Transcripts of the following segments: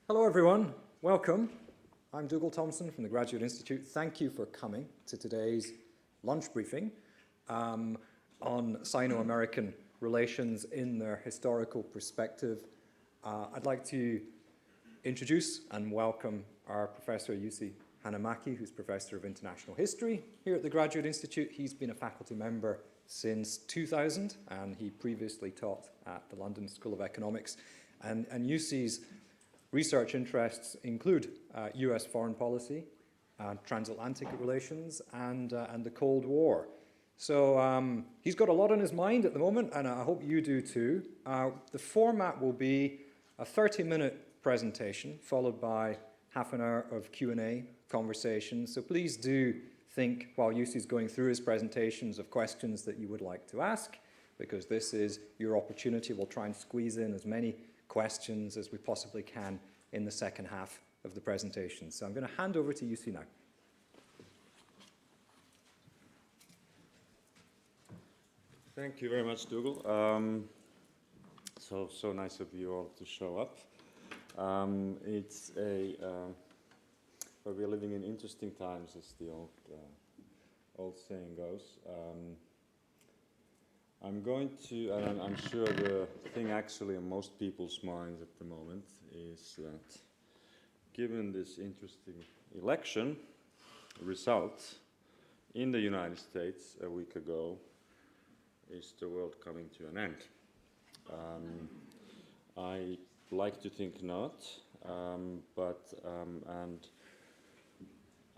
Hello everyone, welcome. I'm Dougal Thompson from the Graduate Institute. Thank you for coming to today's lunch briefing on Sino-American relations in their historical perspective. I'd like to introduce and welcome our Professor Jussi Hanhimäki, who's Professor of International History here at the Graduate Institute. He's been a faculty member since 2000 and he previously taught at the London School of Economics. And Jussi's research interests include US foreign policy, transatlantic relations, and the Cold War. So he's got a lot on his mind at the moment, and I hope you do too. The format will be a 30-minute presentation, followed by half an hour of Q&A conversation. So please do think, while Jussi's going through his presentations, of questions that you would like to ask, because this is your opportunity. We'll try and squeeze in as many questions as we possibly can in the second half of the presentation. So I'm going to hand over to Jussi now. Thank you very much, Dougal. So nice of you all to show up. Well, we're living in interesting times, as the old saying goes. I'm going to, and I'm sure the thing actually on most people's minds at the moment is that given this interesting election result in the United States a week ago, is the world coming to an end? I like to think not, and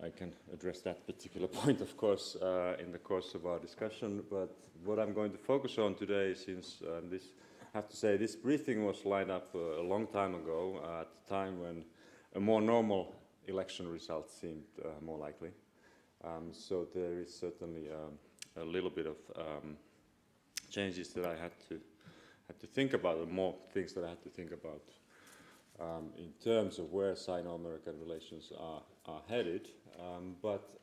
I can address that particular point, of course, in the course of our discussion. But what I'm going to focus on today, since I have to say this briefing was lined up a long time ago, at the time when a more normal election result seemed more likely. So there is certainly a little bit of changes that I had to think about, or more things that I had to think about in terms of where Sino-American relations are headed. But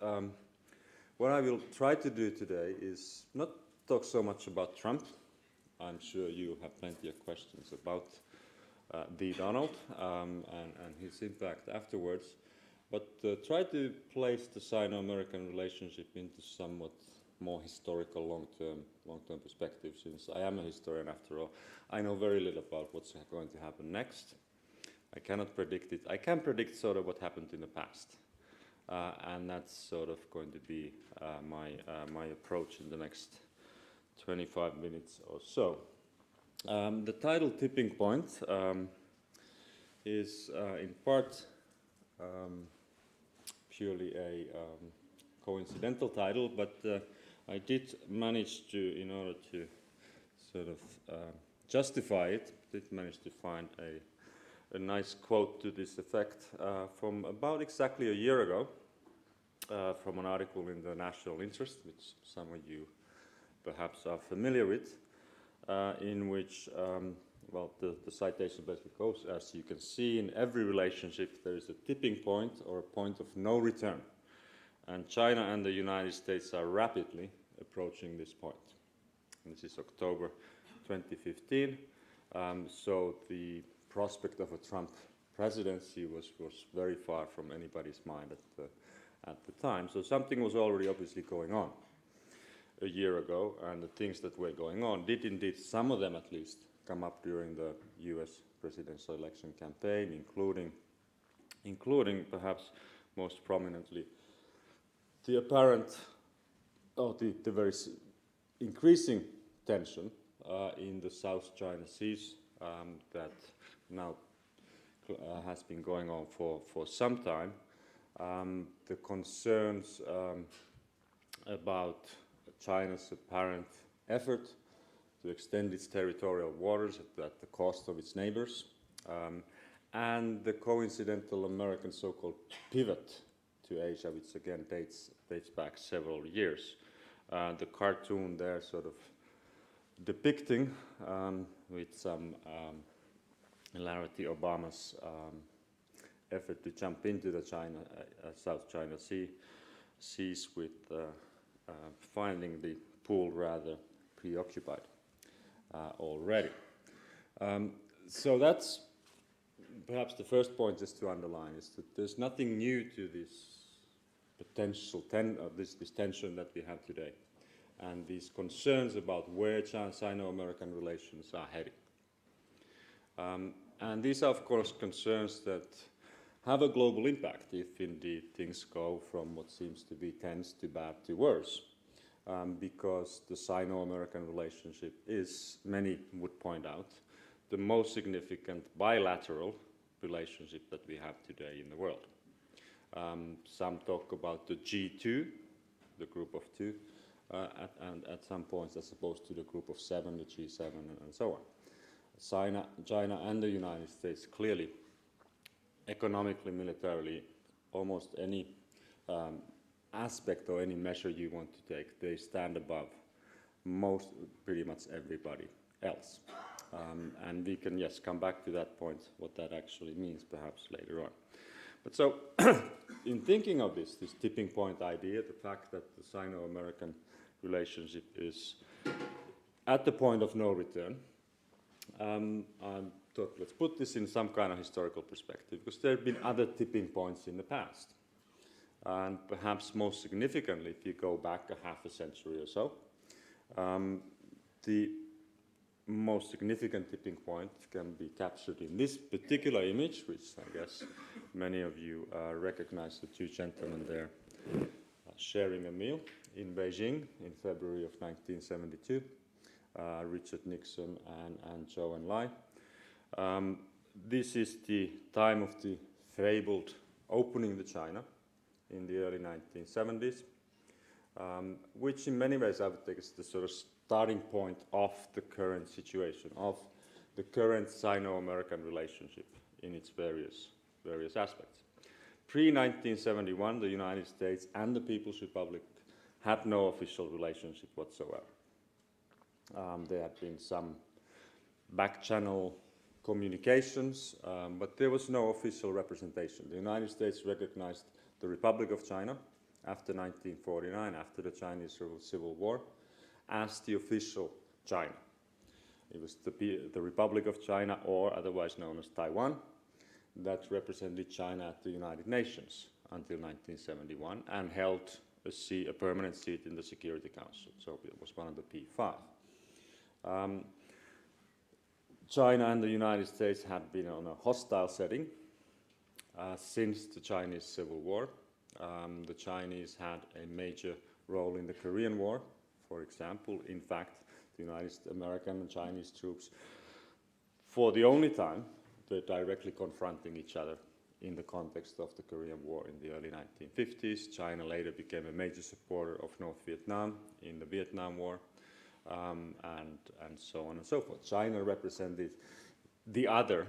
what I will try to do today is not talk so much about Trump. I'm sure you have plenty of questions about the Donald and his impact afterwards, but try to place the Sino-American relationship into somewhat more historical, long-term perspective, since I am a historian after all. I know very little about what's going to happen next. I cannot predict it. I can predict sort of what happened in the past. And that's sort of going to be my approach in the next 25 minutes or so. The title Tipping Point is in part purely a coincidental title, but I did manage to, in order to sort of justify it, did manage to find a nice quote to this effect from about exactly a year ago, from an article in the National Interest, which some of you perhaps are familiar with, in which, well, the citation basically goes, as you can see, in every relationship there is a tipping point or a point of no return. And China and the United States are rapidly approaching this point. And this is October 2015. So the prospect of a Trump presidency was very far from anybody's mind at the time. So something was already obviously going on a year ago, and the things that were going on did indeed, some of them at least, come up during the US presidential election campaign, including perhaps most prominently the apparent, the very increasing tension in the South China Seas that now has been going on for some time. The concerns about China's apparent effort to extend its territorial waters at the cost of its neighbors, and the coincidental American so-called pivot to Asia, which again dates back several years. The cartoon there sort of depicting with some hilarity Obama's effort to jump into the South China Seas with finding the pool rather preoccupied already. So that's perhaps the first point just to underline is that there's nothing new to this potential this tension that we have today, and these concerns about where Sino-American relations are heading. And these are, of course, concerns that have a global impact if indeed things go from what seems to be tense to bad to worse, because the Sino-American relationship is, many would point out, the most significant bilateral relationship that we have today in the world. Some talk about the G2, the group of two, and at some points as opposed to the group of seven, the G7, and so on. China and the United States clearly, economically, militarily, almost any aspect or any measure you want to take, they stand above pretty much everybody else. And we can, yes, come back to that point, what that actually means perhaps later on. But so, in thinking of this tipping point idea, the fact that the Sino-American relationship is at the point of no return, I thought let's put this in some kind of historical perspective, because there have been other tipping points in the past. And perhaps most significantly, if you go back a half a century or so, the most significant tipping point can be captured in this particular image, which I guess many of you recognize the two gentlemen there sharing a meal in Beijing in February of 1972, Richard Nixon and Zhou Enlai. This is the time of the fabled opening to China in the early 1970s, which in many ways I would take as the sort of starting point of the current situation, of the current Sino-American relationship in its various aspects. Pre-1971, the United States and the People's Republic had no official relationship whatsoever. There had been some back-channel communications, but there was no official representation. The United States recognized the Republic of China after 1949, after the Chinese Civil War, as the official China. It was the Republic of China, or otherwise known as Taiwan, that represented China at the United Nations until 1971 and held a permanent seat in the Security Council. So it was one of the P5. China and the United States had been on a hostile setting since the Chinese Civil War. The Chinese had a major role in the Korean War, for example. In fact, the American and Chinese troops, for the only time, were directly confronting each other in the context of the Korean War in the early 1950s. China later became a major supporter of North Vietnam in the Vietnam War, and so on and so forth. China represented the other,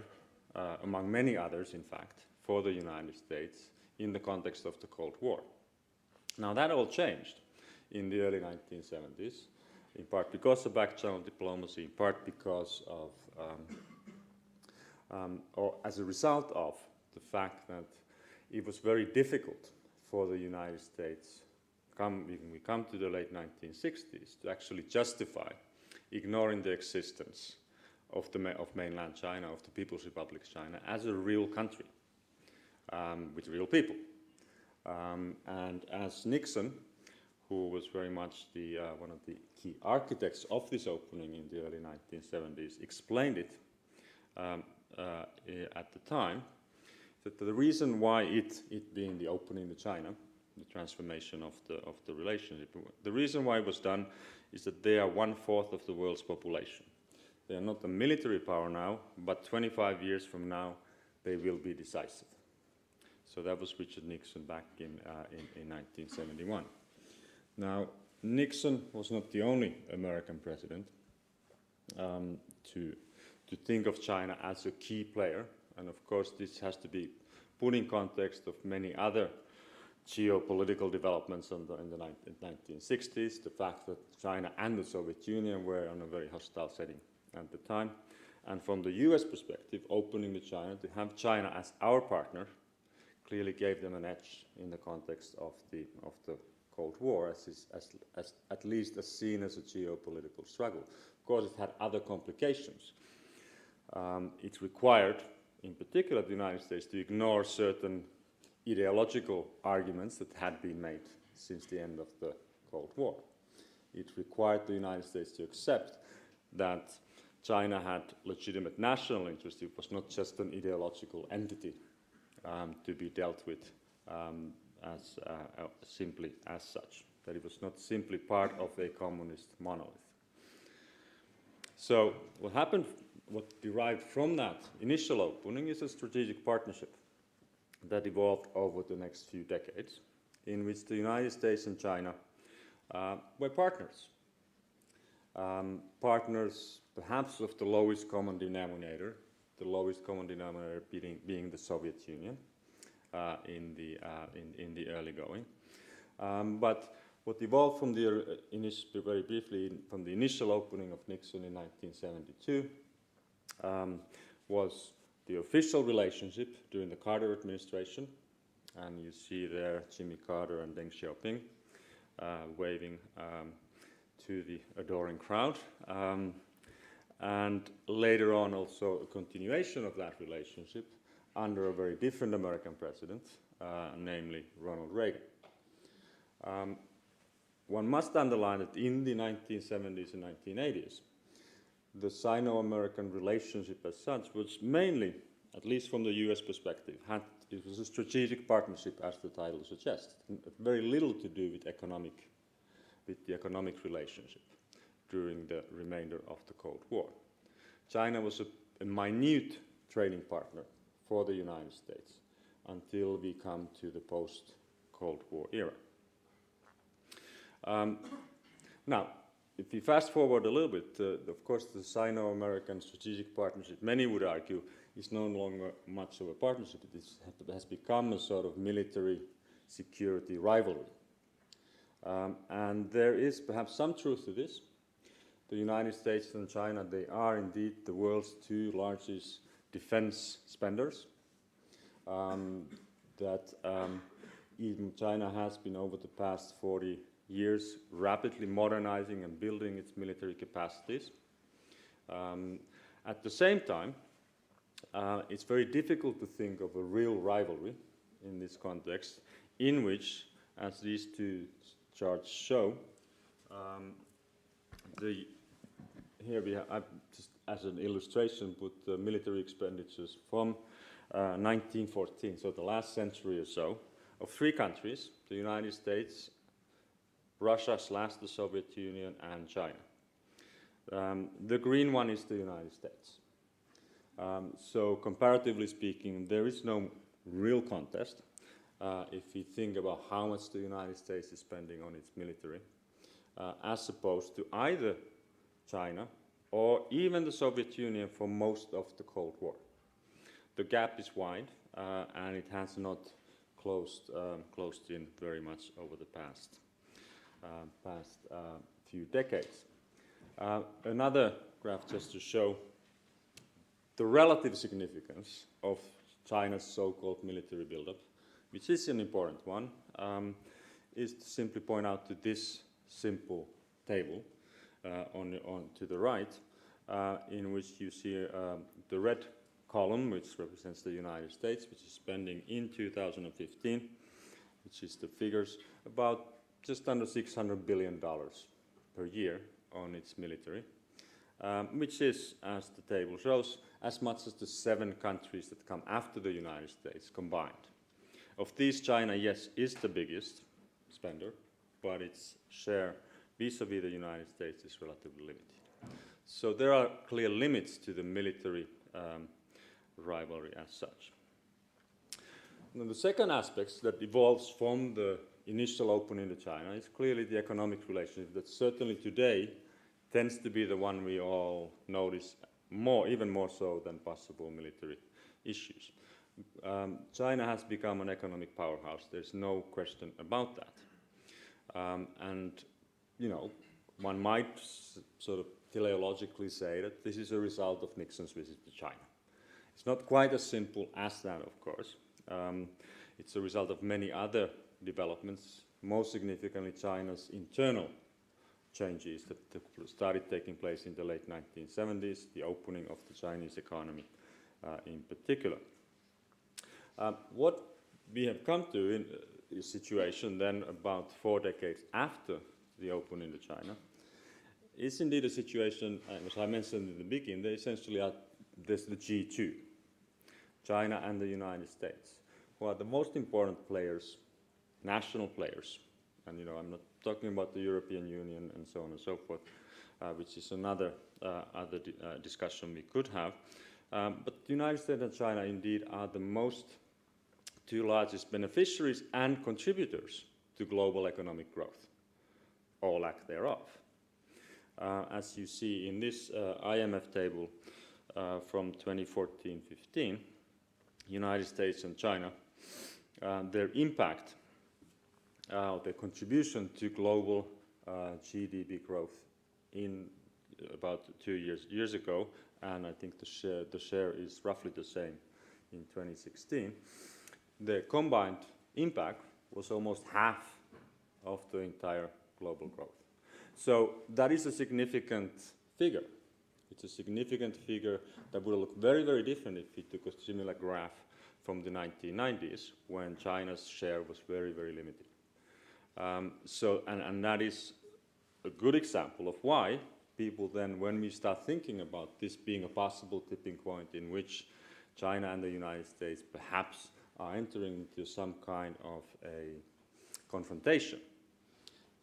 among many others, in fact, for the United States in the context of the Cold War. Now that all changed in the early 1970s, in part because of back-channel diplomacy, in part because of, or as a result of the fact that it was very difficult for the United States, when we come to the late 1960s, to actually justify ignoring the existence of mainland China, of the People's Republic of China, as a real country with real people. And as Nixon, who was very much one of the key architects of this opening in the early 1970s, explained it at the time, that the reason why it being the opening to China, the transformation of the relationship, the reason why it was done is that they are 1/4 of the world's population. They are not a military power now, but 25 years from now, they will be decisive. So that was Richard Nixon back in 1971. Now, Nixon was not the only American president to think of China as a key player. And of course, this has to be put in context of many other geopolitical developments in the 1960s, the fact that China and the Soviet Union were on a very hostile setting at the time. And from the US perspective, opening to China, to have China as our partner, clearly gave them an edge in the context of the Cold War, as at least as seen as a geopolitical struggle. Of course, it had other complications. It required in particular the United States, to ignore certain ideological arguments that had been made since the end of the Cold War. It required the United States to accept that China had legitimate national interest. It was not just an ideological entity to be dealt with simply as such, that it was not simply part of a communist monolith. So what happened, what derived from that initial opening is a strategic partnership that evolved over the next few decades, in which the United States and China were partners. Partners perhaps of the lowest common denominator, being the Soviet Union in the early going. But what evolved from the very briefly from the initial opening of Nixon in 1972 was the official relationship during the Carter administration, and you see there Jimmy Carter and Deng Xiaoping waving to the adoring crowd, and later on also a continuation of that relationship under a very different American president, namely Ronald Reagan. One must underline that in the 1970s and 1980s, the Sino-American relationship as such was mainly, at least from the US perspective, it was a strategic partnership, as the title suggests. Very little to do with the economic relationship during the remainder of the Cold War. China was a minute trading partner for the United States until we come to the post-Cold War era. Now, if we fast forward a little bit, of course the Sino-American strategic partnership, many would argue, is no longer much of a partnership. It has become a sort of military security rivalry. And there is perhaps some truth to this. The United States and China, they are indeed the world's two largest defense spenders. Even China has been over the past 40 years rapidly modernizing and building its military capacities. At the same time, it's very difficult to think of a real rivalry in this context, in which, as these two charts show, here we have, I've just as an illustration, put the military expenditures from 1914, so the last century or so, of three countries: the United States, Russia / the Soviet Union, and China. The green one is the United States. So comparatively speaking, there is no real contest if we think about how much the United States is spending on its military, as opposed to either China or even the Soviet Union for most of the Cold War. The gap is wide, and it has not closed in very much over the past few decades. Another graph just to show the relative significance of China's so-called military buildup, which is an important one, is to simply point out to this simple table to the right, in which you see the red column, which represents the United States, which is spending in 2015, which is the figures, about just under $600 billion per year on its military, which is, as the table shows, as much as the 7 countries that come after the United States combined. Of these, China, yes, is the biggest spender, but its share vis-a-vis the United States is relatively limited. So there are clear limits to the military rivalry as such. Now, the second aspect that evolves from the initial opening to China is clearly the economic relationship that certainly today tends to be the one we all notice more, even more so than possible military issues. China has become an economic powerhouse. There's no question about that. And, you know, one might sort of teleologically say that this is a result of Nixon's visit to China. It's not quite as simple as that, of course. It's a result of many other developments, most significantly China's internal changes that started taking place in the late 1970s, the opening of the Chinese economy, in particular. What we have come to in a situation then about 4 decades after the opening to China is indeed a situation, as I mentioned in the beginning, they essentially are there's the G2, China and the United States, who are the most important players, national players. And I'm not talking about the European Union and so on and so forth, which is another discussion we could have. But the United States and China indeed are the two largest beneficiaries and contributors to global economic growth, or lack thereof. As you see in this IMF table from 2014-15, United States and China, their impact, their contribution to global GDP growth in about 2 years ago, and I think the share is roughly the same in 2016. The combined impact was almost half of the entire global growth. So that is a significant figure. It's a significant figure that would look very, very different if we took a similar graph from the 1990s, when China's share was very, very limited. And that is a good example of why people then, when we start thinking about this being a possible tipping point in which China and the United States perhaps are entering into some kind of a confrontation,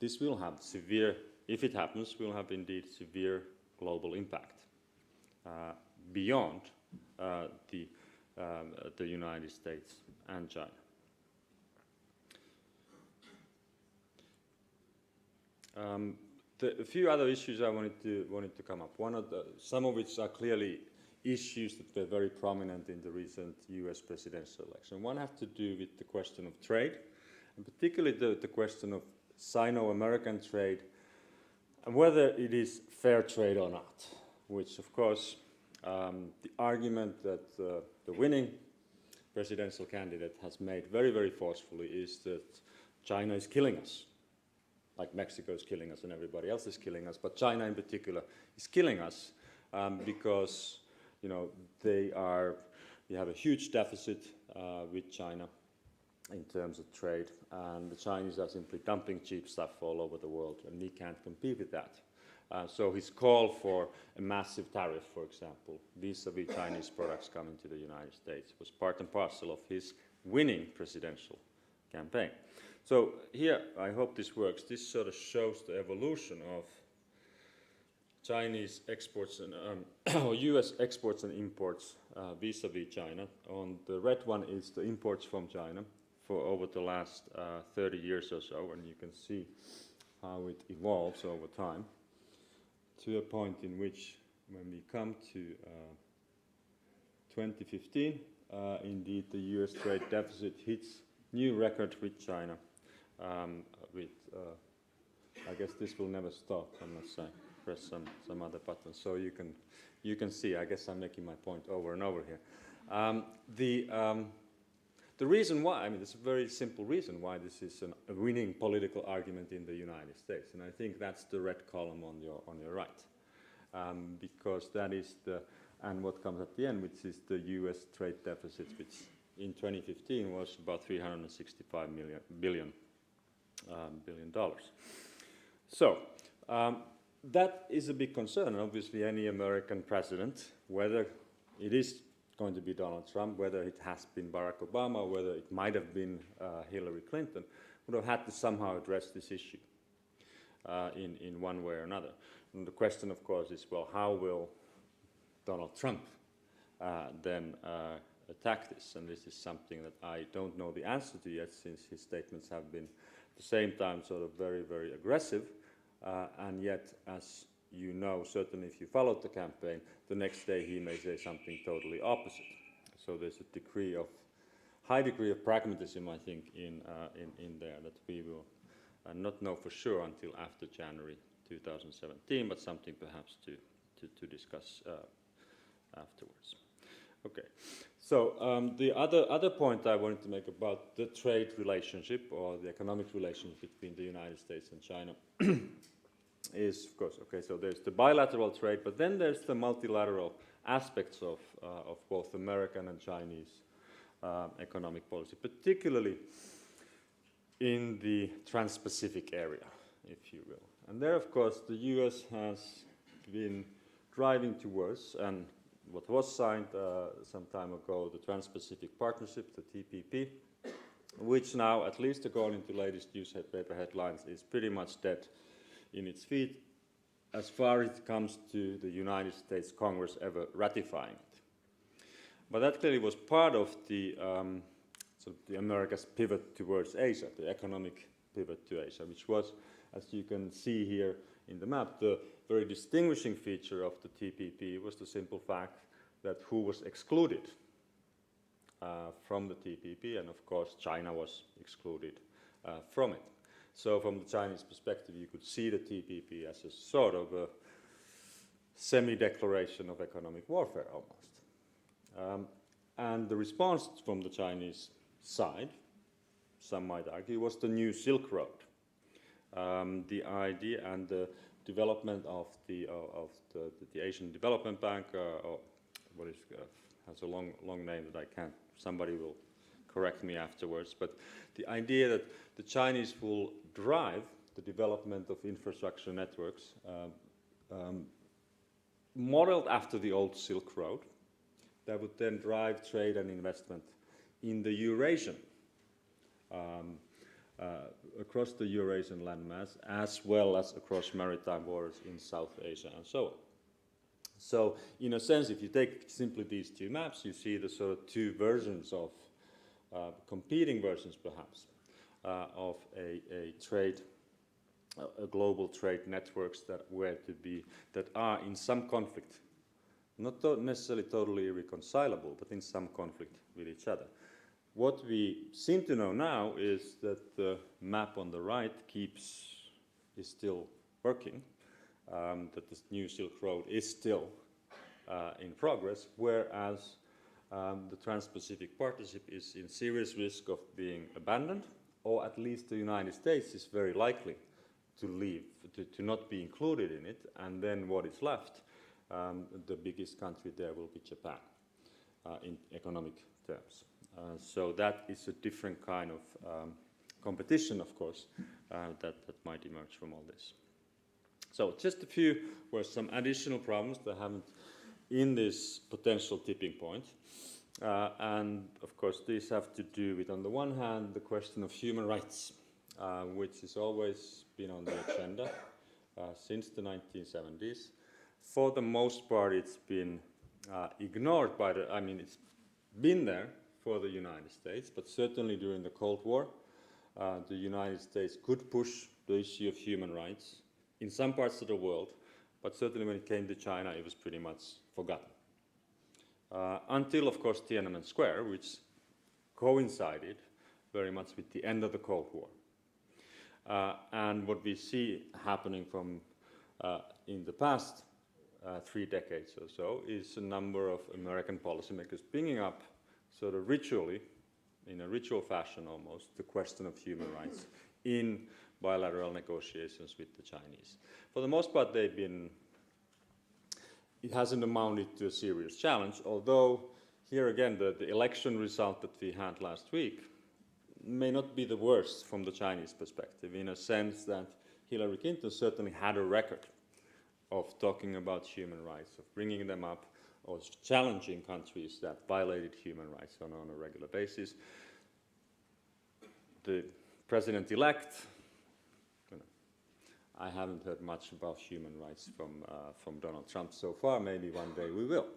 this will have severe, if it happens, will have indeed severe global impact beyond the United States and China. A few other issues I wanted to come up. Some of which are clearly issues that were very prominent in the recent U.S. presidential election. One has to do with the question of trade, and particularly the question of Sino-American trade, and whether it is fair trade or not. Which, of course, the argument that the winning presidential candidate has made very, very forcefully is that China is killing us. Like Mexico is killing us and everybody else is killing us, but China in particular is killing us because you have a huge deficit with China in terms of trade, and the Chinese are simply dumping cheap stuff all over the world, and we can't compete with that. So his call for a massive tariff, for example, vis-a-vis Chinese products coming to the United States, was part and parcel of his winning presidential campaign. So here, I hope this works. This sort of shows the evolution of Chinese exports and or U.S. exports and imports vis-a-vis China. On the red one is the imports from China for over the last 30 years or so, and you can see how it evolves over time to a point in which, when we come to 2015, indeed the U.S. trade deficit hits new record with China. I guess this will never stop unless I press some other button. So you can see. I guess I'm making my point over and over here. The reason why, there's a very simple reason why this is a winning political argument in the United States, and I think that's the red column on your right, because that is and what comes at the end, which is the U.S. trade deficit, which in 2015 was about $365 billion. So that is a big concern, and obviously any American president, whether it is going to be Donald Trump, whether it has been Barack Obama, whether it might have been Hillary Clinton, would have had to somehow address this issue in one way or another. And the question, of course, is, well, how will Donald Trump then attack this? And this is something that I don't know the answer to yet, since his statements have been at the same time sort of very, very aggressive, and yet, as you know, certainly if you followed the campaign, the next day he may say something totally opposite. So there's a high degree of pragmatism, I think, in there that we will not know for sure until after January 2017, but something perhaps to discuss afterwards. Okay. So the other point I wanted to make about the trade relationship or the economic relationship between the United States and China is, of course, okay, so there's the bilateral trade, but then there's the multilateral aspects of both American and Chinese economic policy, particularly in the Trans-Pacific area, if you will. And there, of course, the US has been driving towards, and what was signed some time ago, the Trans-Pacific Partnership, the TPP, which now, at least according to latest newspaper headlines, is pretty much dead in its feet as far as it comes to the United States Congress ever ratifying it. But that clearly was part of the sort of the America's pivot towards Asia, the economic pivot to Asia, which was, as you can see here in the map, the very distinguishing feature of the TPP was the simple fact that who was excluded from the TPP, and of course China was excluded from it. So from the Chinese perspective, you could see the TPP as a sort of a semi-declaration of economic warfare almost. And the response from the Chinese side, some might argue, was the new Silk Road. The idea and the development of the Asian Development Bank, or what is has a long name that I can't. Somebody will correct me afterwards. But the idea that the Chinese will drive the development of infrastructure networks, modeled after the old Silk Road, that would then drive trade and investment in the Eurasian. Across the Eurasian landmass, as well as across maritime borders in South Asia and so on. So, in a sense, if you take simply these two maps, you see the sort of two versions of, competing versions perhaps, of a trade, a global trade networks that are in some conflict, not necessarily totally irreconcilable, but in some conflict with each other. What we seem to know now is that the map on the right is still working, that this new Silk Road is still in progress, whereas the Trans-Pacific Partnership is in serious risk of being abandoned, or at least the United States is very likely to leave, to not be included in it, and then what is left, the biggest country there will be Japan in economic terms. So that is a different kind of competition, of course, that might emerge from all this. So just a few were some additional problems that haven't in this potential tipping point. And of course, these have to do with, on the one hand, the question of human rights, which has always been on the agenda since the 1970s. For the most part, it's been ignored by it's been there for the United States, but certainly during the Cold War, the United States could push the issue of human rights in some parts of the world, but certainly when it came to China, it was pretty much forgotten. Until, of course, Tiananmen Square, which coincided very much with the end of the Cold War. And what we see happening from in the past 3 decades or so is a number of American policymakers bringing up sort of ritually, in a ritual fashion almost, the question of human rights in bilateral negotiations with the Chinese. For the most part, it hasn't amounted to a serious challenge, although here again, the election result that we had last week may not be the worst from the Chinese perspective, in a sense that Hillary Clinton certainly had a record of talking about human rights, of bringing them up, or challenging countries that violated human rights on a regular basis. The president-elect, I haven't heard much about human rights from Donald Trump so far. Maybe one day we will.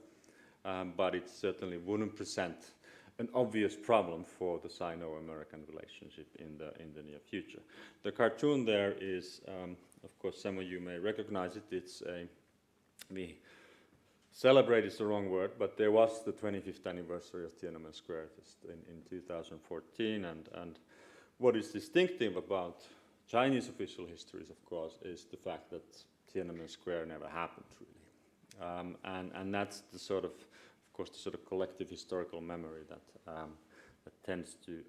But it certainly wouldn't present an obvious problem for the Sino-American relationship in the near future. The cartoon there is, of course, some of you may recognize it. It's we celebrate is the wrong word, but there was the 25th anniversary of Tiananmen Square just in 2014, and what is distinctive about Chinese official histories, of course, is the fact that Tiananmen Square never happened, really. And that's the sort of course, the sort of collective historical memory that, that tends to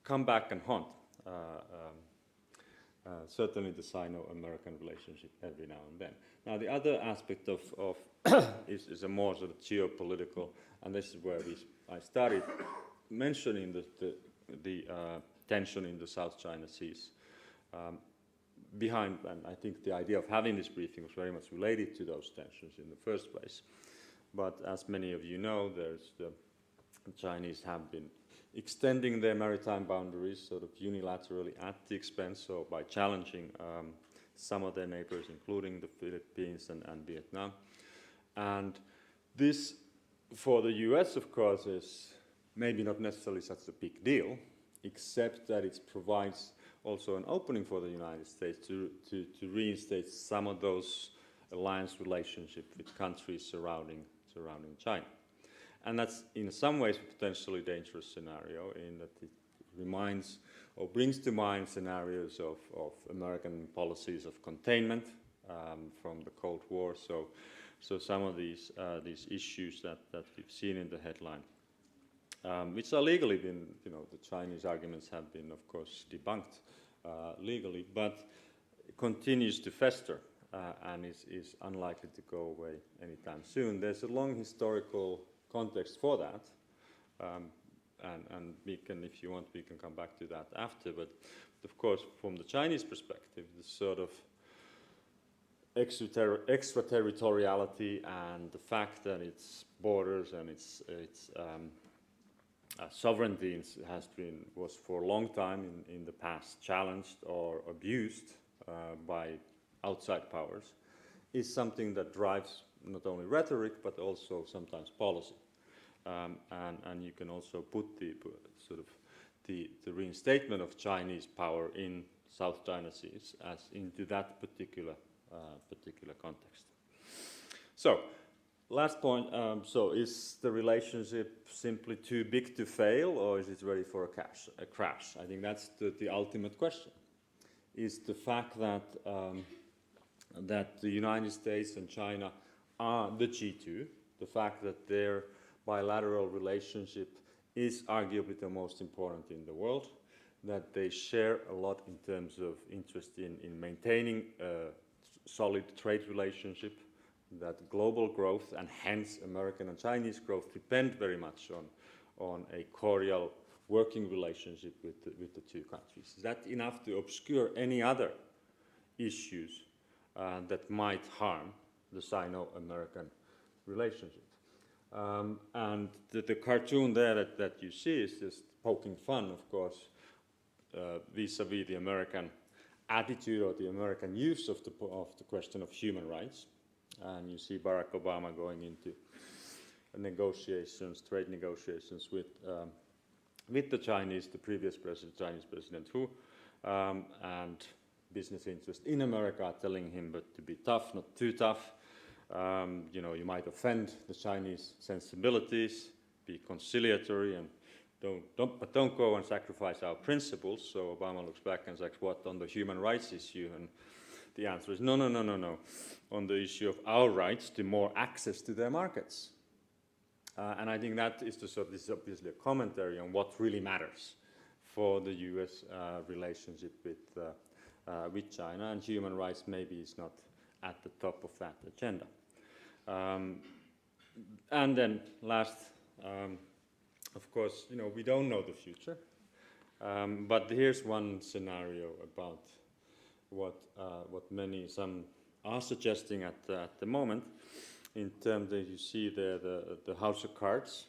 come back and haunt certainly the Sino-American relationship every now and then. Now, the other aspect of is a more sort of geopolitical, and this is where I started mentioning the tension in the South China Seas. Behind, and I think the idea of having this briefing was very much related to those tensions in the first place. But as many of you know, the Chinese have been extending their maritime boundaries sort of unilaterally at the expense, or by challenging some of their neighbors, including the Philippines and Vietnam. And this, for the US, of course, is maybe not necessarily such a big deal, except that it provides also an opening for the United States to reinstate some of those alliance relationships with countries surrounding China. And that's in some ways a potentially dangerous scenario, in that it reminds or brings to mind scenarios of American policies of containment from the Cold War. So some of these issues that we've seen in the headline, which are legally been, the Chinese arguments have been, of course, debunked legally, but continues to fester and is unlikely to go away anytime soon. There's a long historical context for that, and we can, if you want, we can come back to that after. But of course, from the Chinese perspective, the sort of extraterritoriality and the fact that its borders and its sovereignty was for a long time in the past challenged or abused by outside powers, is something that drives not only rhetoric but also sometimes policy. And you can also put the reinstatement of Chinese power in South China Seas as into that particular context. So, last point. So, is the relationship simply too big to fail, or is it ready for a crash? I think that's the ultimate question. Is the fact that that the United States and China are the G2, the fact that their bilateral relationship is arguably the most important in the world, that they share a lot in terms of interest in maintaining a solid trade relationship, that global growth and hence American and Chinese growth depend very much on a cordial working relationship with the two countries. Is that enough to obscure any other issues that might harm the Sino-American relationship? And the cartoon there that you see is just poking fun, of course, vis-a-vis the American attitude or the American use of the question of human rights. And you see Barack Obama going into negotiations, trade negotiations with the Chinese, the previous Chinese President Hu, and business interests in America are telling him but to be tough, not too tough. You might offend the Chinese sensibilities, be conciliatory, and don't go and sacrifice our principles. So Obama looks back and says, "What, on the human rights issue?" And the answer is no. On the issue of our rights to more access to their markets. And I think that is this is obviously a commentary on what really matters for the U.S. Relationship with China, and human rights maybe is not at the top of that agenda. And then last, of course, we don't know the future, but here's one scenario about what some are suggesting at the moment, in terms that you see there the House of Cards.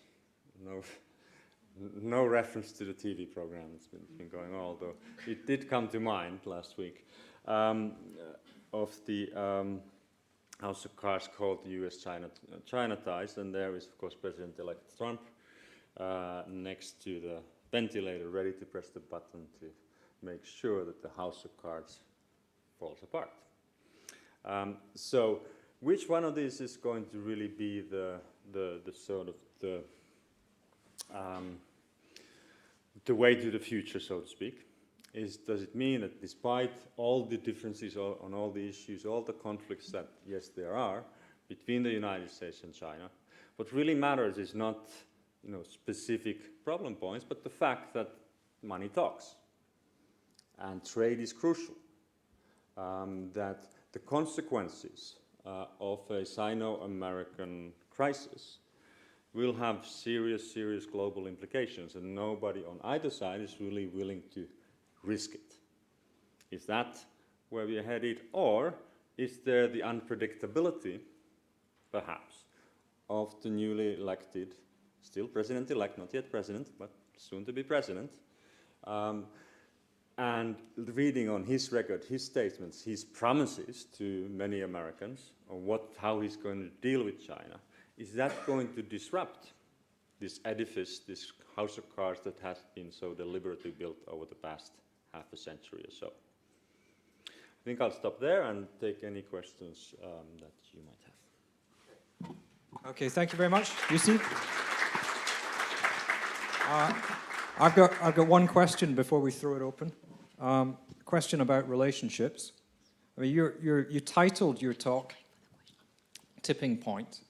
No reference to the TV program that's been going on, although it did come to mind last week, of the House of Cards called the U.S.-China ties, and there is, of course, President-elect Trump next to the ventilator, ready to press the button to make sure that the House of Cards falls apart. So, which one of these is going to really be the way to the future, so to speak? Does it mean that despite all the differences on all the issues, all the conflicts that, yes, there are between the United States and China, what really matters is not specific problem points, but the fact that money talks and trade is crucial. that the consequences of a Sino-American crisis will have serious global implications, and nobody on either side is really willing to risk it. Is that where we are headed, or is there the unpredictability, perhaps, of the newly elected, still president-elect, not yet president, but soon to be president, and reading on his record, his statements, his promises to many Americans on how he's going to deal with China, is that going to disrupt this edifice, this house of cards that has been so deliberately built over the past half a century or so? I think I'll stop there and take any questions that you might have. Okay, thank you very much. Jussi? I've got one question before we throw it open. Question about relationships. I mean, you titled your talk "Tipping Point,"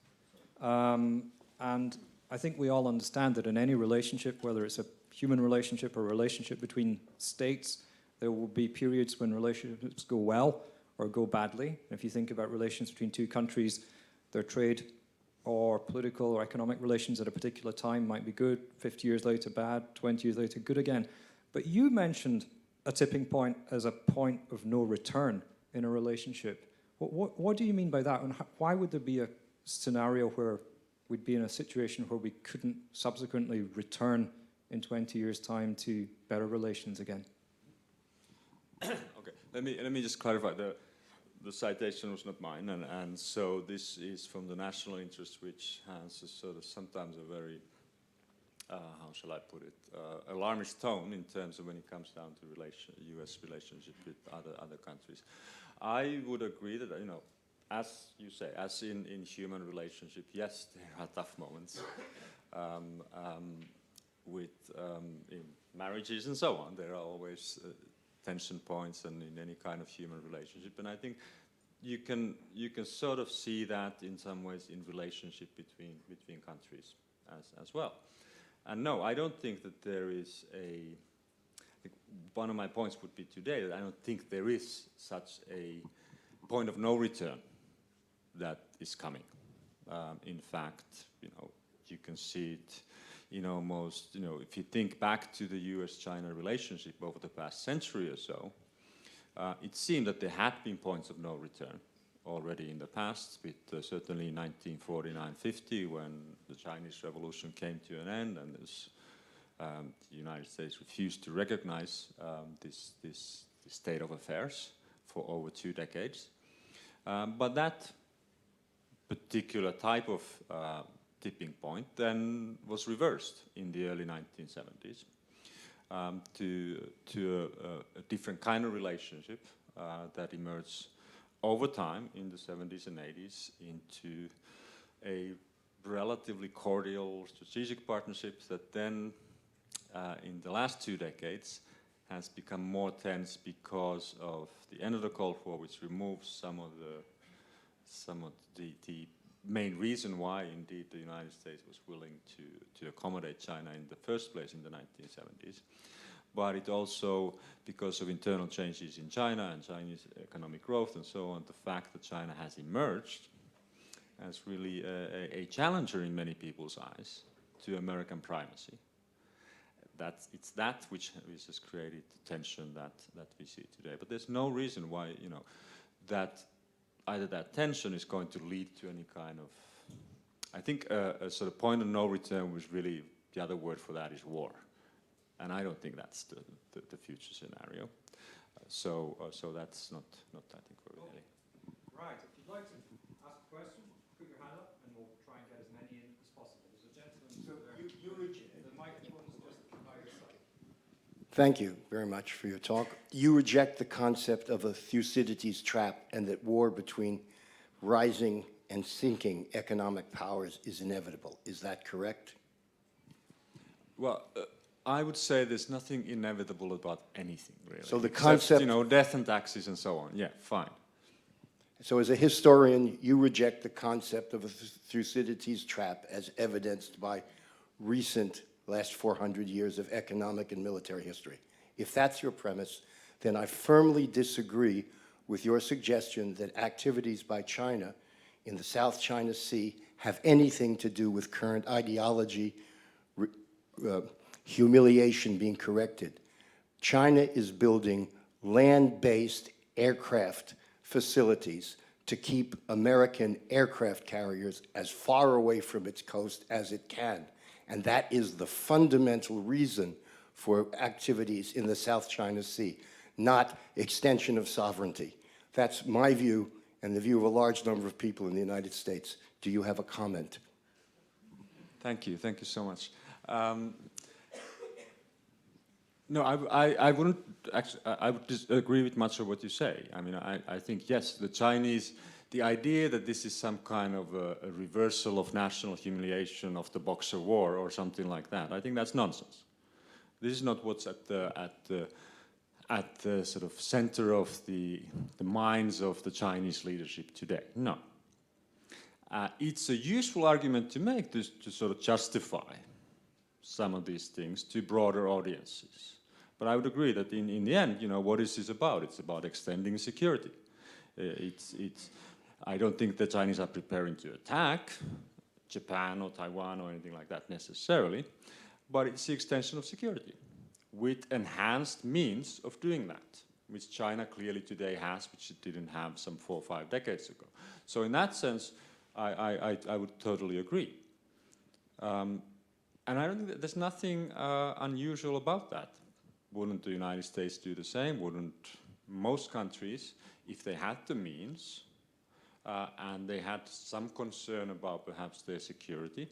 and I think we all understand that in any relationship, whether it's a human relationship or a relationship between states, there will be periods when relationships go well or go badly. If you think about relations between two countries, their trade or political or economic relations at a particular time might be good, 50 years later bad, 20 years later good again. But you mentioned a tipping point as a point of no return in a relationship. What do you mean by that? And why would there be a scenario where we'd be in a situation where we couldn't subsequently return in 20 years' time to better relations again? Okay, let me just clarify. The citation was not mine, and so this is from the national interest, which has a sort of sometimes a very, how shall I put it, alarmist tone in terms of when it comes down to U.S. relationship with other countries. I would agree that, you know, as you say, as in human relationship, yes, there are tough moments in marriages and so on. There are always tension points, and in any kind of human relationship. And I think you can sort of see that in some ways in relationship between countries as well. And no, I don't think that there is I think one of my points would be today that I don't think there is such a point of no return that is coming. In fact, you know, you can see it in almost, you know, if you think back to the US-China relationship over the past century or so, it seemed that there had been points of no return already in the past, with certainly 1949-50, when the Chinese Revolution came to an end, and the United States refused to recognize this state of affairs for over 2 decades. But that particular type of tipping point then was reversed in the early 1970s to a different kind of relationship that emerged over time in the 70s and 80s into a relatively cordial strategic partnership that then in the last 2 decades has become more tense because of the end of the Cold War, which removes some of the main reason why indeed the United States was willing to accommodate China in the first place in the 1970s. But it also, because of internal changes in China and Chinese economic growth and so on, the fact that China has emerged as really a challenger in many people's eyes to American primacy. It's that which has created the tension that we see today. But there's no reason why, you know, that either that tension is going to lead to any kind of, I think a sort of point of no return was really, the other word for that is war. And I don't think that's the future scenario. So that's not I think, where we're heading. Right, if you'd like to ask a question, put your hand up and we'll try and get as many in as possible. There's a gentleman there. The microphone's just by your side. Thank you very much for your talk. You reject the concept of a Thucydides trap and that war between rising and sinking economic powers is inevitable. Is that correct? Well, I would say there's nothing inevitable about anything, really. So the Except, concept, you know, death and taxes and so on. Yeah, fine. So as a historian, you reject the concept of a Thucydides trap as evidenced by recent last 400 years of economic and military history. If that's your premise, then I firmly disagree with your suggestion that activities by China in the South China Sea have anything to do with current ideology, humiliation being corrected. China is building land-based aircraft facilities to keep American aircraft carriers as far away from its coast as it can. And that is the fundamental reason for activities in the South China Sea, not extension of sovereignty. That's my view and the view of a large number of people in the United States. Do you have a comment? Thank you so much. No, I wouldn't actually, I would disagree with much of what you say. I mean, I think, yes, the Chinese, the idea that this is some kind of a reversal of national humiliation of the Boxer War or something like that, I think that's nonsense. This is not what's at the sort of center of the minds of the Chinese leadership today. No. It's a useful argument to make to sort of justify some of these things to broader audiences. But I would agree that in the end, you know, what is this about? It's about extending security. I don't think the Chinese are preparing to attack Japan or Taiwan or anything like that necessarily, but it's the extension of security with enhanced means of doing that, which China clearly today has, which it didn't have some 4 or 5 decades ago. So in that sense, I would totally agree. And I don't think that there's nothing unusual about that. Wouldn't the United States do the same? Wouldn't most countries, if they had the means and they had some concern about perhaps their security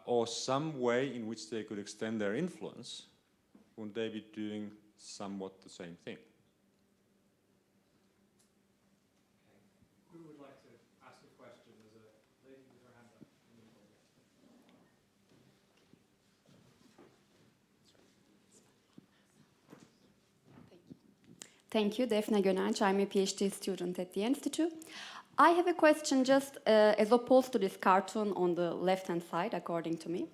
or some way in which they could extend their influence, wouldn't they be doing somewhat the same thing? Who would like to ask a question? There's a lady with her hand up. Thank you, Defne Gönenç. I'm a PhD student at the Institute. I have a question just as opposed to this cartoon on the left-hand side, according to me.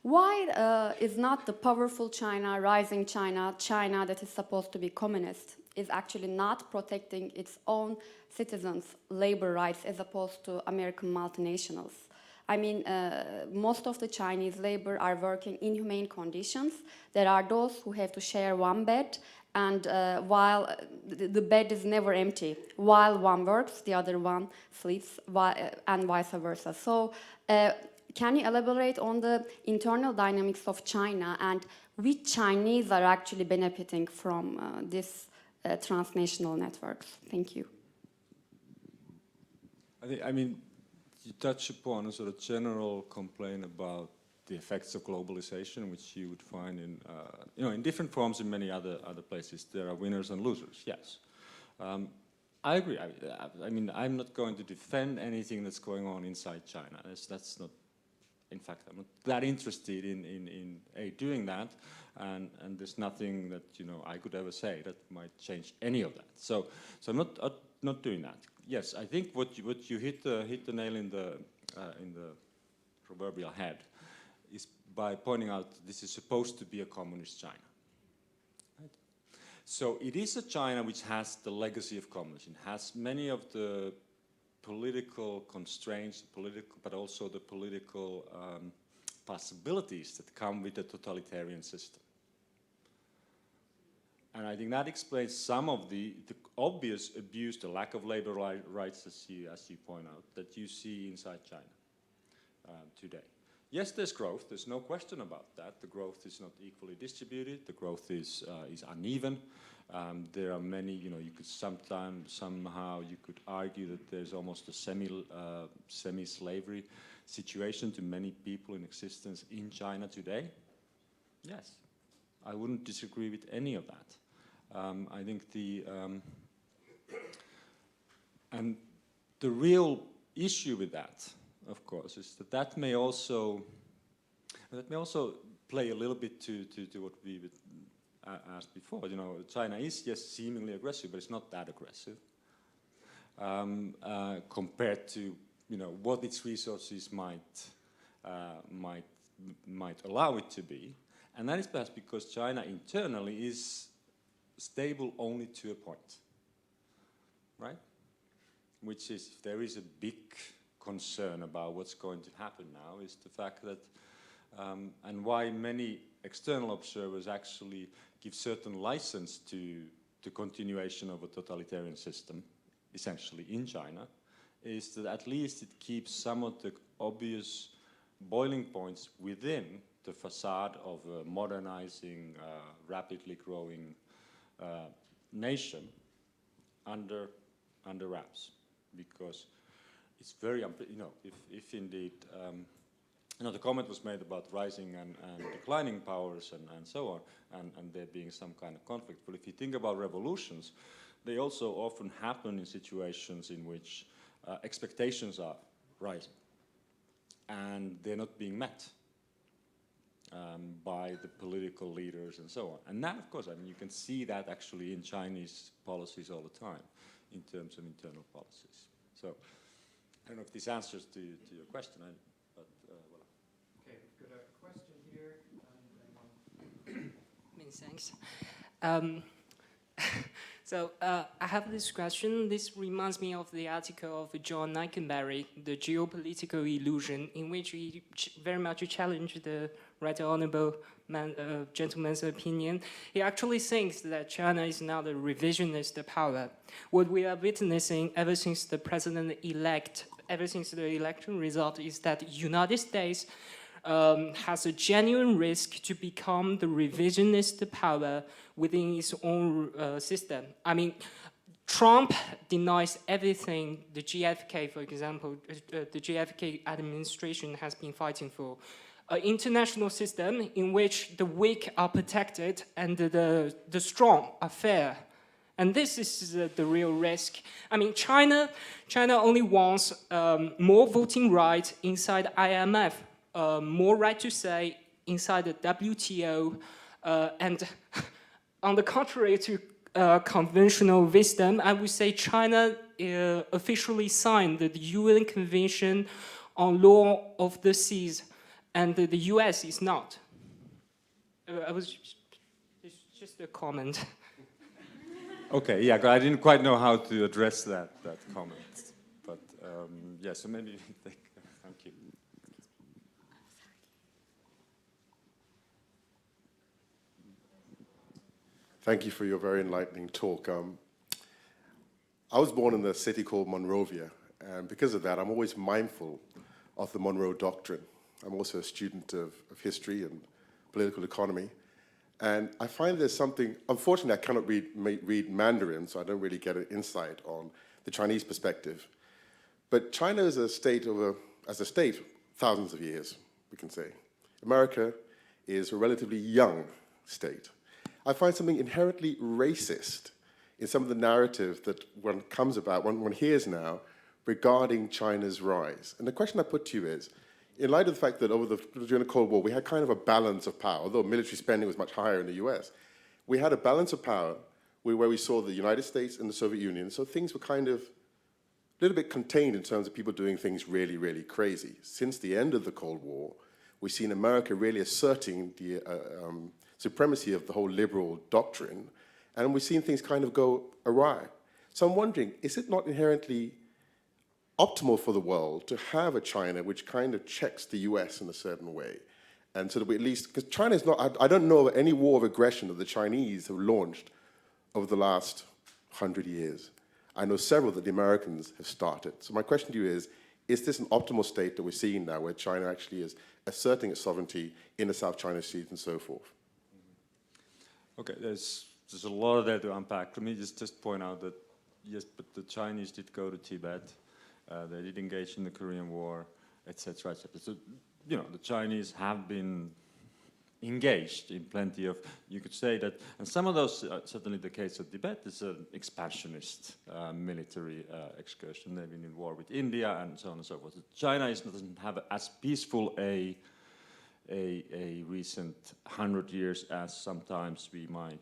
Why is not the powerful China, rising China, China that is supposed to be communist, is actually not protecting its own citizens' labor rights as opposed to American multinationals? I mean, most of the Chinese labor are working in inhumane conditions. There are those who have to share one bed, and while the bed is never empty, while one works, the other one sleeps, and vice versa. So, can you elaborate on the internal dynamics of China and which Chinese are actually benefiting from this transnational networks? Thank you. I mean, you touch upon a sort of general complaint about the effects of globalization, which you would find in, you know, in different forms in many other places. There are winners and losers, yes. I agree. I mean, I'm not going to defend anything that's going on inside China. That's not, in fact, I'm not that interested in doing that, and there's nothing that, you know, I could ever say that might change any of that. So I'm not doing that. Yes, I think what you hit the nail in the proverbial head is by pointing out this is supposed to be a communist China. Right? So it is a China which has the legacy of communism, has many of the political constraints, but also the political possibilities that come with a totalitarian system. And I think that explains some of the obvious abuse, the lack of labor rights, as you point out, that you see inside China today. Yes, there's growth. There's no question about that. The growth is not equally distributed. The growth is uneven. There are many, you know, you could somehow you could argue that there's almost a semi-slavery situation to many people in existence in China today. Yes, I wouldn't disagree with any of that. I think and the real issue with that, of course, is that may also play a little bit to what we asked before. You know, China is, yes, seemingly aggressive, but it's not that aggressive compared to, you know, what its resources might allow it to be. And that is perhaps because China internally is stable only to a point. right? Which is, if there is a big concern about what's going to happen now, is the fact that, and why many external observers actually give certain license to the continuation of a totalitarian system, essentially in China, is that at least it keeps some of the obvious boiling points within the facade of a modernizing, rapidly growing nation under wraps, because it's very, if indeed, the comment was made about rising and declining powers and so on, and there being some kind of conflict. But if you think about revolutions, they also often happen in situations in which expectations are rising, and they're not being met by the political leaders and so on. And that, of course, I mean, you can see that actually in Chinese policies all the time, in terms of internal policies. So, I don't know if this answers to your question, but voilà. Okay, we've got a question here. Many thanks. So I have this question. This reminds me of the article of John Nikenberry, The Geopolitical Illusion, in which he very much challenged the Right Honourable gentleman's opinion. He actually thinks that China is now the revisionist power. What we are witnessing ever since the president-elect, ever since the election result, is that the United States has a genuine risk to become the revisionist power within its own system. I mean, Trump denies everything the GFK, for example, the GFK administration has been fighting for. An international system in which the weak are protected and the strong are fair. And this is the real risk. I mean, China only wants more voting rights inside IMF, more right to say inside the WTO, and on the contrary to conventional wisdom, I would say China officially signed the UN Convention on Law of the Seas, and the US is not. It's just a comment. Okay, yeah, I didn't quite know how to address that comment, but yeah, so maybe thank you. Thank you for your very enlightening talk. I was born in a city called Monrovia, and because of that, I'm always mindful of the Monroe Doctrine. I'm also a student of history and political economy, and I find there's something, unfortunately I cannot read Mandarin, so I don't really get an insight on the Chinese perspective. But China is a state as a state, thousands of years, we can say. America is a relatively young state. I find something inherently racist in some of the narrative that one hears now regarding China's rise. And the question I put to you is, in light of the fact that during the Cold War, we had kind of a balance of power, although military spending was much higher in the US, we had a balance of power where we saw the United States and the Soviet Union, so things were kind of a little bit contained in terms of people doing things really, really crazy. Since the end of the Cold War, we've seen America really asserting the supremacy of the whole liberal doctrine, and we've seen things kind of go awry. So I'm wondering, is it not inherently optimal for the world to have a China which kind of checks the US in a certain way? And so that we at least, because China is not, I don't know of any war of aggression that the Chinese have launched over the last 100 years. I know several that the Americans have started. So my question to you is this an optimal state that we're seeing now where China actually is asserting its sovereignty in the South China Sea and so forth? Okay, there's a lot there to unpack. Let me just point out that, yes, but the Chinese did go to Tibet. They did engage in the Korean War, etc., etc. So, the Chinese have been engaged in plenty of, you could say that, and some of those, certainly the case of Tibet, is an expansionist military excursion. They've been in war with India and so on and so forth. China doesn't have as peaceful a recent 100 years as sometimes we might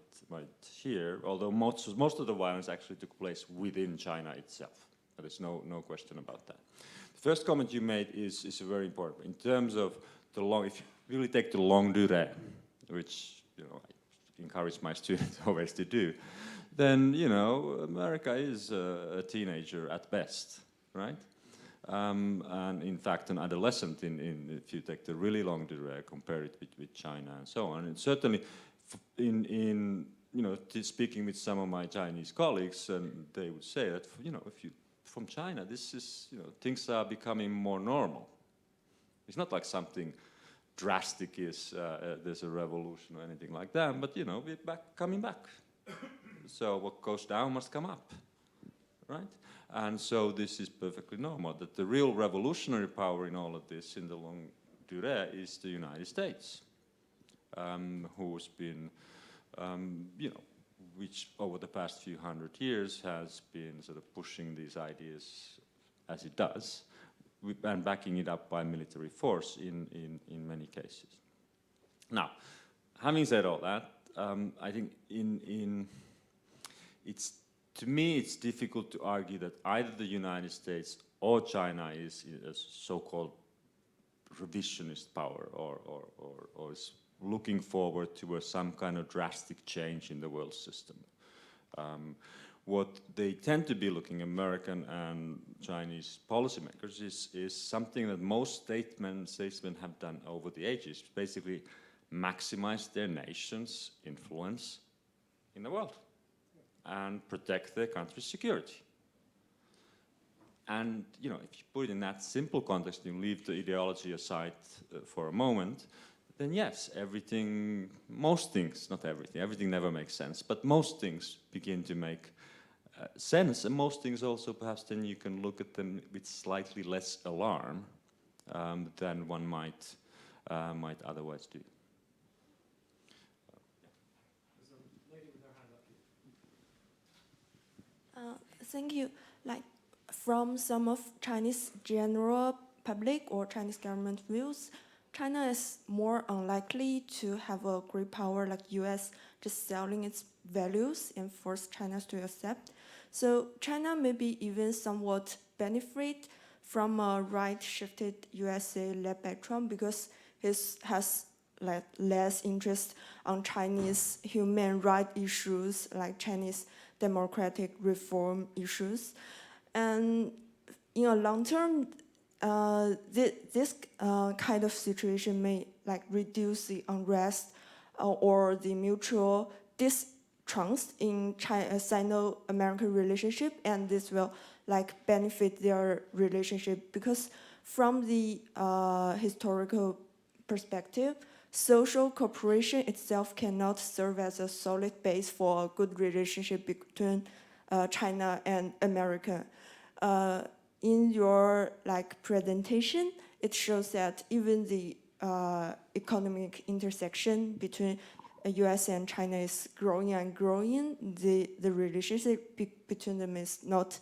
hear, although most of the violence actually took place within China itself. There's no question about that. The first comment you made is very important in terms of the long. If you really take the longue durée, which I encourage my students always to do, then, you know, America is a teenager at best, right? And in fact, an adolescent if you take the really long durée, compare it with China and so on. And certainly, you know, speaking with some of my Chinese colleagues, and they would say that, you know, if you from China, this is, you know, things are becoming more normal. It's not like something drastic is there's a revolution or anything like that, but, you know, we're coming back. So what goes down must come up, right? And so this is perfectly normal, that the real revolutionary power in all of this, in the long durée, is the United States, who's been, you know, which over the past few hundred years has been sort of pushing these ideas as it does, and backing it up by military force in many cases. Now, having said all that, I think to me it's difficult to argue that either the United States or China is a so-called revisionist power or is looking forward to some kind of drastic change in the world system. What they tend to be looking, American and Chinese policymakers, is something that most statesmen have done over the ages, basically maximize their nation's influence in the world and protect their country's security. And, you know, if you put it in that simple context, you leave the ideology aside for a moment, then yes, most things, not everything never makes sense, but most things begin to make sense, and most things also perhaps then you can look at them with slightly less alarm than one might otherwise do. Thank you. Like, from some of Chinese general public or Chinese government views, China is more unlikely to have a great power like US just selling its values and force China to accept. So China maybe even somewhat benefit from a right-shifted USA led by Trump because he has like less interest on Chinese human rights issues like Chinese democratic reform issues. And in a long term, this kind of situation may like reduce the unrest or the mutual distrust in Sino-American relationship, and this will like benefit their relationship because from the historical perspective, social cooperation itself cannot serve as a solid base for a good relationship between China and America. In your like presentation, it shows that even the economic intersection between US and China is growing and growing. The relationship between them is not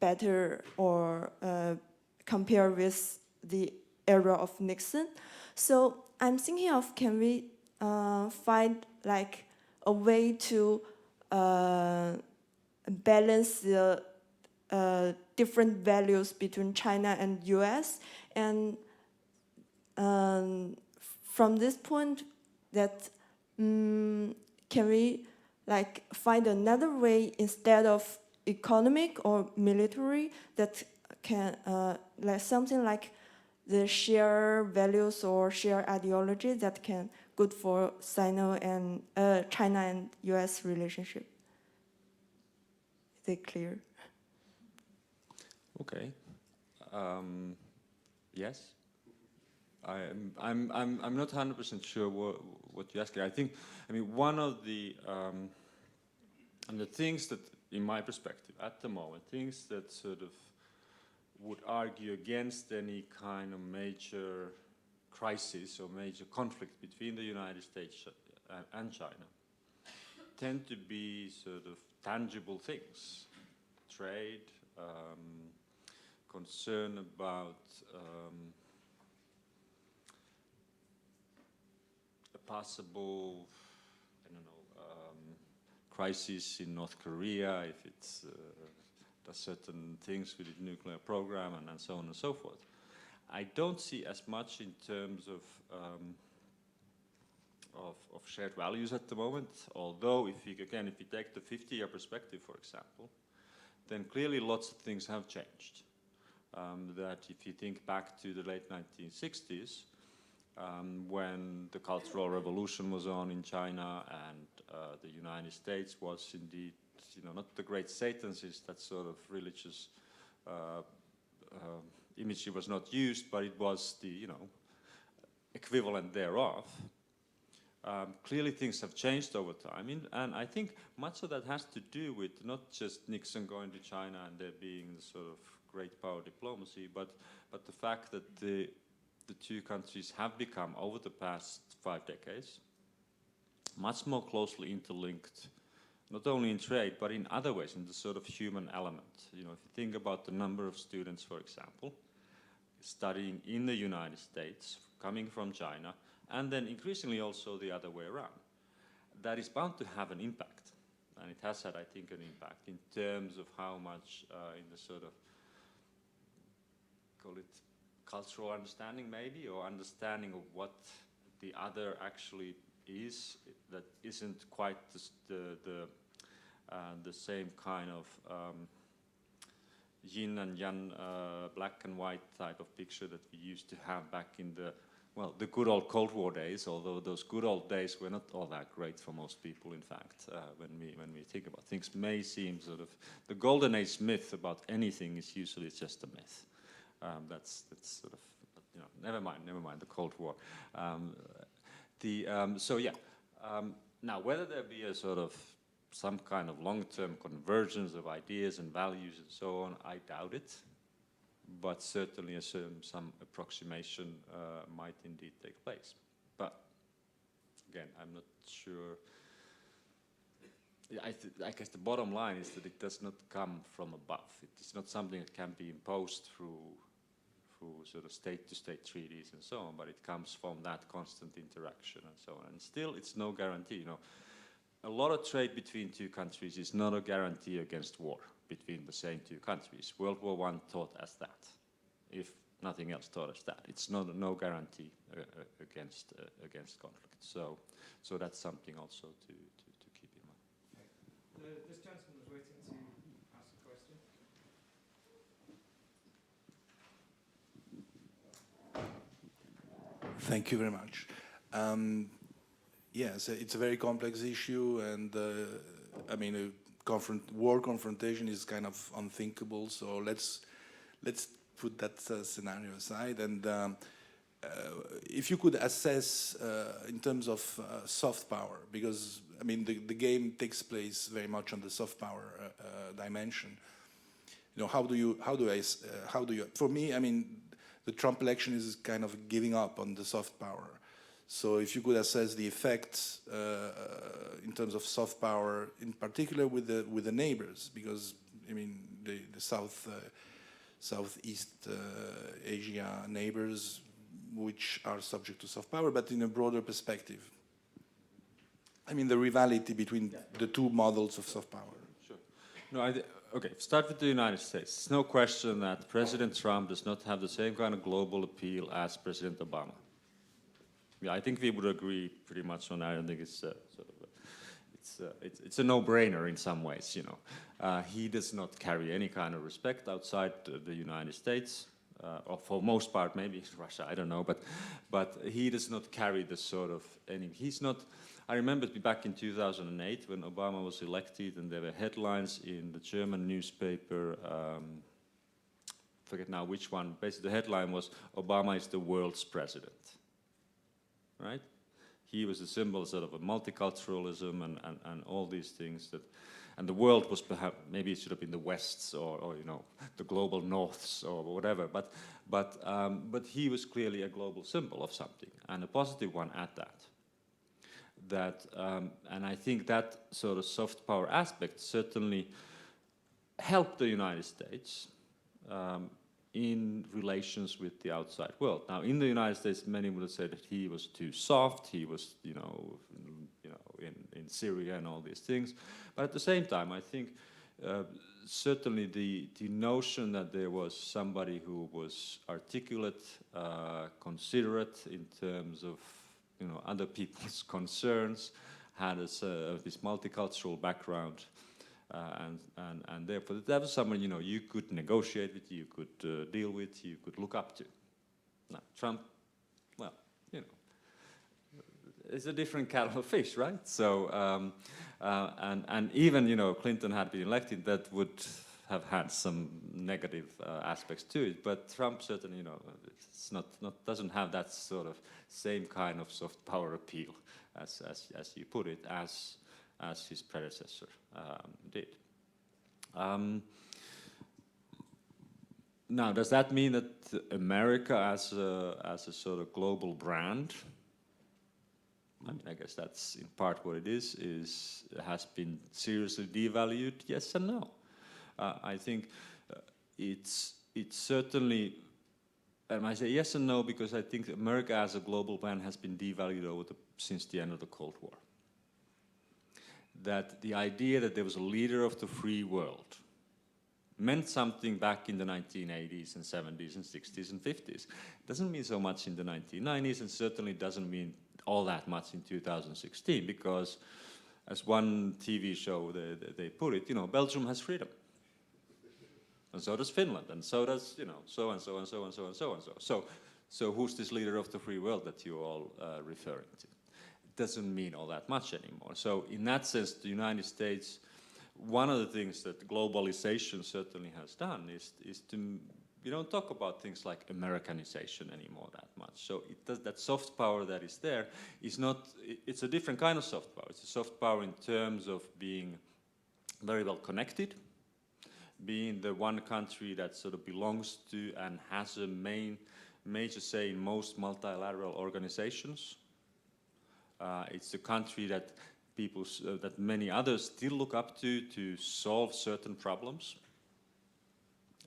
better or compared with the era of Nixon. So I'm thinking of, can we find like a way to balance the different values between China and US, and from this point that can we like find another way instead of economic or military that can like something like the shared values or shared ideology that can good for China and US relationship? Is it clear? Okay. Yes. I'm not 100% sure what you're asking. I mean, one of the things that, in my perspective, at the moment, things that sort of would argue against any kind of major crisis or major conflict between the United States and China tend to be sort of tangible things: trade, concern about a possible, I don't know, crisis in North Korea if it's does certain things with its nuclear program and so on and so forth. I don't see as much in terms of of shared values at the moment. Although, if you take the 50-year perspective, for example, then clearly lots of things have changed. That if you think back to the late 1960s, when the Cultural Revolution was on in China and the United States was indeed, not the great Satanists, that sort of religious imagery was not used, but it was the, equivalent thereof. Clearly things have changed over time, and I think much of that has to do with not just Nixon going to China and there being the sort of great power diplomacy, but the fact that the two countries have become, over the past 5 decades, much more closely interlinked, not only in trade, but in other ways, in the sort of human element. If you think about the number of students, for example, studying in the United States, coming from China, and then increasingly also the other way around, that is bound to have an impact. And it has had, I think, an impact in terms of how much in the sort of, call it cultural understanding maybe, or understanding of what the other actually is, that isn't quite the same kind of yin and yang, black and white type of picture that we used to have back in the good old Cold War days, although those good old days were not all that great for most people, in fact, when we think about things. May seem sort of, the golden age myth about anything is usually just a myth. That's sort of, never mind the Cold War. Now whether there be a sort of some kind of long-term convergence of ideas and values and so on, I doubt it. But certainly some approximation might indeed take place. But again, I'm not sure. I guess the bottom line is that it does not come from above. It's not something that can be imposed through sort of state-to-state treaties and so on, but it comes from that constant interaction and so on. And still, it's no guarantee. A lot of trade between two countries is not a guarantee against war between the same two countries. World War I taught us that, if nothing else taught us that. It's no guarantee against conflict. So that's something also to keep in mind. This gentleman was waiting to ask a question. Thank you very much. Yes, it's a very complex issue, and I mean, war confrontation is kind of unthinkable. So let's put that scenario aside. And if you could assess in terms of soft power, because I mean the game takes place very much on the soft power dimension. How do you? For me, I mean, the Trump election is kind of giving up on the soft power. So if you could assess the effects in terms of soft power, in particular with the neighbors, because I mean the Southeast Asia neighbors, which are subject to soft power, but in a broader perspective. I mean the rivalry between the two models of soft power. Sure. No, okay, start with the United States. There's no question that President Trump does not have the same kind of global appeal as President Obama. Yeah, I think we would agree pretty much on that. I don't think it's it's a no-brainer in some ways. He does not carry any kind of respect outside the United States, or for most part, maybe Russia. I don't know, but he does not carry the sort of any. He's not. I remember back in 2008 when Obama was elected, and there were headlines in the German newspaper. Forget now which one. Basically, the headline was "Obama is the world's president." Right? He was a symbol sort of a multiculturalism and all these things and the world was perhaps, maybe it should have been the Wests or the global Norths or whatever, but he was clearly a global symbol of something, and a positive one at that. And I think that sort of soft power aspect certainly helped the United States in relations with the outside world. Now, in the United States, many would have said that he was too soft. He was, in Syria and all these things. But at the same time, I think certainly the notion that there was somebody who was articulate, considerate in terms of other people's concerns, had this multicultural background, and therefore that was someone you could negotiate with, you could deal with, you could look up to. Now Trump, well, it's a different kettle of fish, right? So and even Clinton had been elected, that would have had some negative aspects to it, but Trump certainly it's not doesn't have that sort of same kind of soft power appeal as you put it, as his predecessor did. Now, does that mean that America as a sort of global brand, I mean, I guess that's in part what it is has been seriously devalued? Yes and no. I think it's certainly, and I say yes and no because I think America as a global brand has been devalued since the end of the Cold War. That the idea that there was a leader of the free world meant something back in the 1980s and 70s and 60s and 50s. It doesn't mean so much in the 1990s, and certainly doesn't mean all that much in 2016, because as one TV show they put it, Belgium has freedom. And so does Finland, and so does, so and so and so and so and so and so. So who's this leader of the free world that you're all referring to? It doesn't mean all that much anymore. So in that sense, the United States, one of the things that globalization certainly has done is to, we don't talk about things like Americanization anymore that much. So it does, that soft power that is there is not, it's a different kind of soft power. It's a soft power in terms of being very well connected, being the one country that sort of belongs to and has a major say in most multilateral organizations. It's a country that that many others still look up to solve certain problems,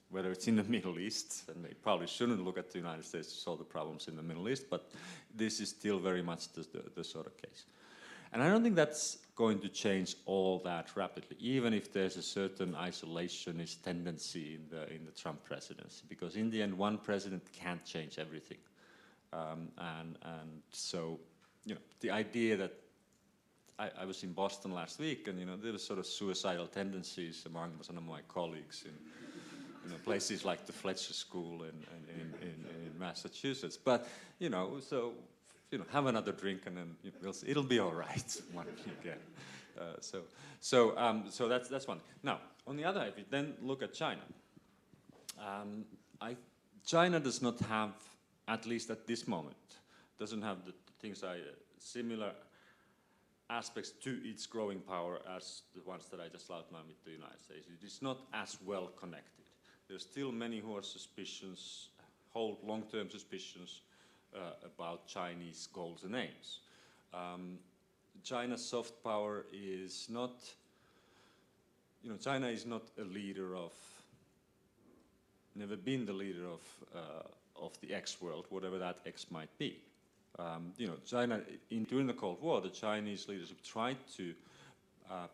whether it's in the Middle East, and they probably shouldn't look at the United States to solve the problems in the Middle East, but this is still very much the sort of case. And I don't think that's going to change all that rapidly, even if there's a certain isolationist tendency in the Trump presidency, because in the end, one president can't change everything. And so, the idea that I was in Boston last week, and there were sort of suicidal tendencies among some of my colleagues in places like the Fletcher School in Massachusetts. But so have another drink, and then it'll be all right one again. So that's one. Now, on the other hand, if you then look at China, China does not have, at least at this moment, doesn't have the things similar aspects to its growing power as the ones that I just outlined with the United States. It is not as well connected. There's still many who are hold long-term suspicions about Chinese goals and aims. China's soft power is not, China is not a leader of, never been the leader of the X world, whatever that X might be. China, during the Cold War, the Chinese leadership tried to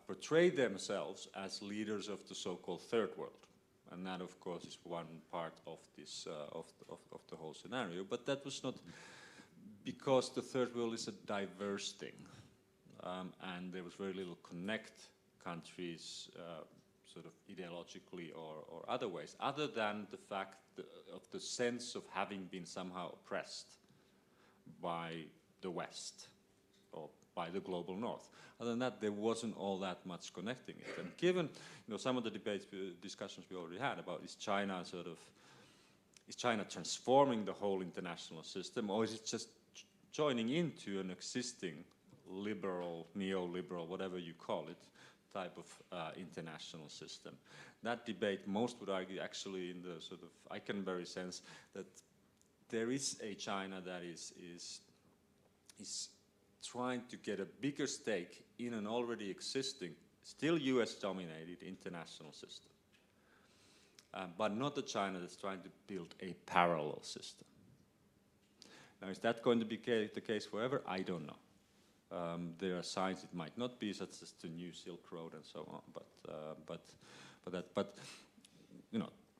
portray themselves as leaders of the so-called Third World. And that, of course, is one part of this of the whole scenario. But that was not because the Third World is a diverse thing, and there was very little connect countries, sort of ideologically or other ways, other than the fact of the sense of having been somehow oppressed by the West or by the global North. Other than that, there wasn't all that much connecting it. And given some of the discussions we already had about is China transforming the whole international system, or is it just joining into an existing liberal, neoliberal, whatever you call it, type of international system? That debate, most would argue, actually, in the sort of Eikenberry sense, that there is a China that is trying to get a bigger stake in an already existing, still US-dominated international system, but not a China that's trying to build a parallel system. Now, is that going to be the case forever? I don't know. There are signs it might not be, such as the new Silk Road and so on. But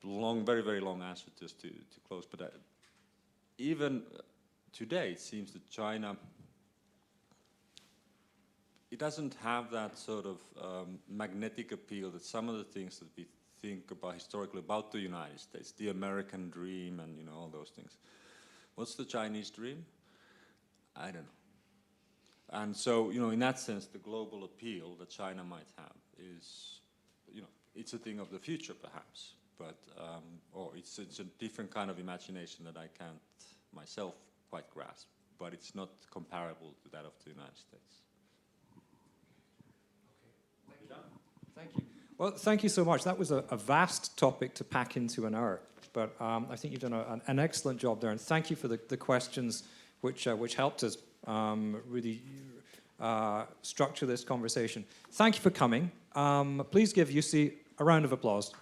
long, very, very long answer just to close. But even today, it seems that China it doesn't have that sort of magnetic appeal that some of the things that we think about historically about the United States, the American dream and, you know, all those things. What's the Chinese dream? I don't know. And so, you know, in that sense, the global appeal that China might have is, you know, it's a thing of the future perhaps, but, or it's a different kind of imagination that I can't myself quite grasp, but it's not comparable to that of the United States. Thank you. Well, thank you so much. That was a vast topic to pack into an hour, but I think you've done an excellent job there, and thank you for the questions which helped us really structure this conversation. Thank you for coming. Please give Jussi a round of applause.